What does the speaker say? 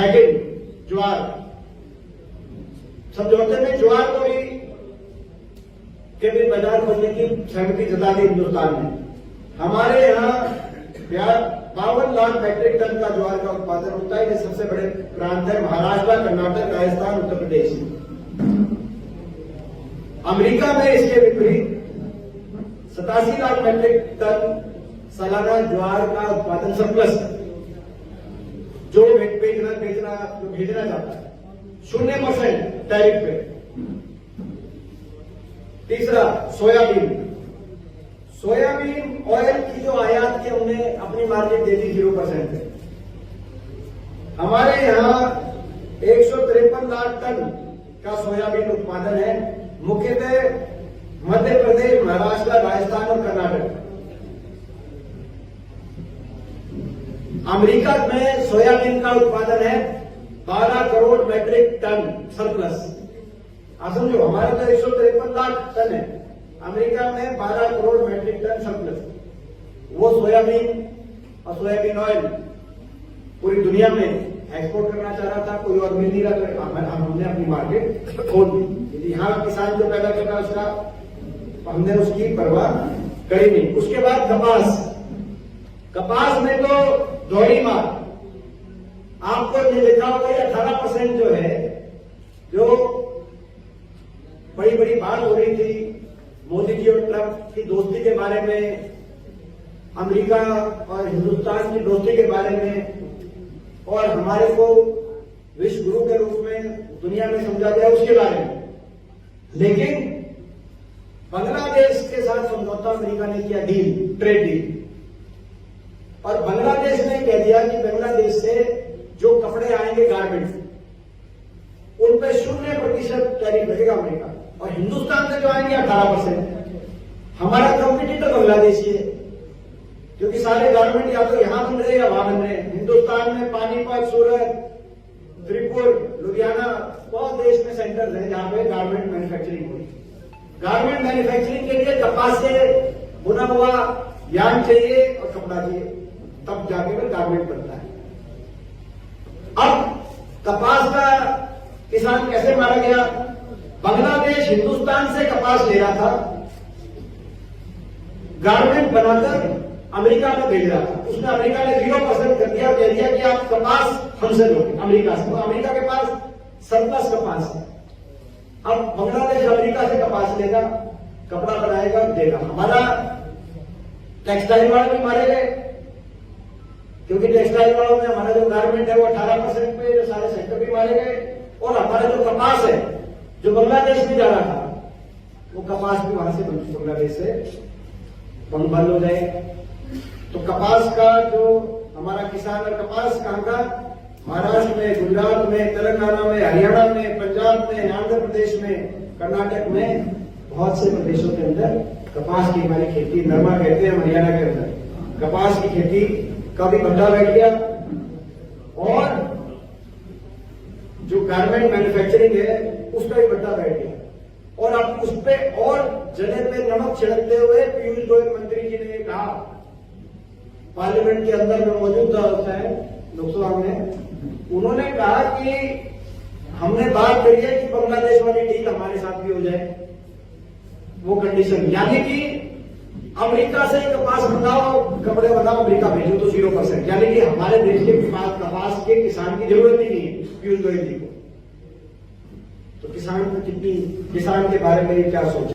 Second, ज्वार। समझौते में ज्वार को भी के भी बाजार खोलने की सहमति जता दी हिंदुस्तान ने। हमारे यहाँ 52 लाख मैट्रिक टन का ज्वार का उत्पादन होता है। ये सबसे बड़े प्रांत है महाराष्ट्र, कर्नाटक, राजस्थान, उत्तर प्रदेश। अमेरिका में इसके विपरीत 87 लाख मैट्रिक टन सालाना ज्वार का उत्पादन सरप्लस जो भेजना चाहता है, 0% टैरिफ पे। तीसरा, सोयाबीन। सोयाबीन ऑयल की जो आयात की उन्हें अपनी मार्केट दे दी 0% है। हमारे यहाँ 153 लाख टन का सोयाबीन उत्पादन है, मुख्यतः मध्य प्रदेश, महाराष्ट्र, राजस्थान और कर्नाटक। अमेरिका में सोयाबीन का उत्पादन है 12 करोड़ मैट्रिक टन सरप्लस। आप समझो, हमारा तो 153 लाख टन है, अमेरिका में 12 करोड़ मैट्रिक टन सरप्लस। वो सोयाबीन और सोयाबीन ऑयल पूरी दुनिया में एक्सपोर्ट करना चाह रहा था, कोई और मिल नहीं रहा, तो हमने अपनी मार्केट खोल दी। यदि यहाँ किसान जो पैदा कर रहा है उसका हमने उसकी परवाह करी नहीं। उसके बाद कपास। कपास में तो दौड़ी मार। आपको ये देखा होगा, 18% जो है, जो बड़ी बड़ी बात हो रही थी मोदी जी और ट्रंप की दोस्ती के बारे में, अमेरिका और हिंदुस्तान की दोस्ती के बारे में, और हमारे को विश्व गुरु के रूप में दुनिया में समझा गया उसके बारे में। लेकिन बांग्लादेश के साथ समझौता अमेरिका ने किया, डील, ट्रेड डील, और बांग्लादेश ने कह दिया कि बांग्लादेश से जो कपड़े आएंगे गारमेंट्स, उन पर 0% टैरिफ लगेगा अमेरिका, और हिंदुस्तान से जो आएंगे 18%। हमारा कंपटीटर बांग्लादेश है, क्योंकि सारे गारमेंट या तो यहां बन रहे या वहां बन रहे हैं। हिंदुस्तान में पानीपत, सूरत, त्रिपुर, लुधियाना, बहुत देश में सेंटर्स हैं जहां पे गारमेंट मैन्युफैक्चरिंग हुई। गारमेंट मैन्युफैक्चरिंग के लिए कपास से बुना हुआ यार्न चाहिए और कपड़ा चाहिए, तब जाके वो गारमेंट बनता है। अब कपास का किसान कैसे मारा गया? बांग्लादेश हिंदुस्तान से कपास ले रहा था, गारमेंट बनाकर अमेरिका में भेज रहा था। उसने अमेरिका ने 0% कर दिया, कह दिया कि आप कपास हमसे लो अमेरिका से। तो अमेरिका के पास सरप्लस कपास है। अब बांग्लादेश अमेरिका से कपास लेगा, कपड़ा बनाएगा, देगा। हमारा टेक्सटाइल वाले भी मारे गए, क्योंकि टेक्सटाइल वालों में हमारा जो गारमेंट है वो 18% पे, जो सारे सेक्टर भी मारे गए। और हमारा जो कपास है जो बांग्लादेश में जा रहा था, वो कपास भी वहां से बांग्लादेश से बंद हो जाए। तो कपास का जो हमारा किसान और कपास कहां का, महाराष्ट्र में, गुजरात में, तेलंगाना में, हरियाणा में, पंजाब में, आंध्र प्रदेश में, कर्नाटक में, बहुत से प्रदेशों के अंदर कपास की हमारी खेती, नरमा कहते हैं हरियाणा के अंदर, कपास की खेती का भी भट्टा बैठ गया। और जो गारमेंट मैन्युफैक्चरिंग है उसका भी भट्टा बैठ गया। और अब उस पर और जले पे नमक छिड़कते हुए पीयूष गोयल मंत्री जी ने कहा, पार्लियामेंट के अंदर में मौजूद होता है लोकसभा में, उन्होंने कहा कि हमने बात करी है कि बांग्लादेश वाली डील हमारे साथ भी हो जाए, वो कंडीशन, यानी कि अमेरिका से कपास मंगाओ, कपड़े बनाओ, अमेरिका भेजो तो 0%, यानी कि हमारे देश के कपास के किसान की जरूरत ही नहीं है पीयूष गोयल जी को। तो किसान के बारे में क्या सोच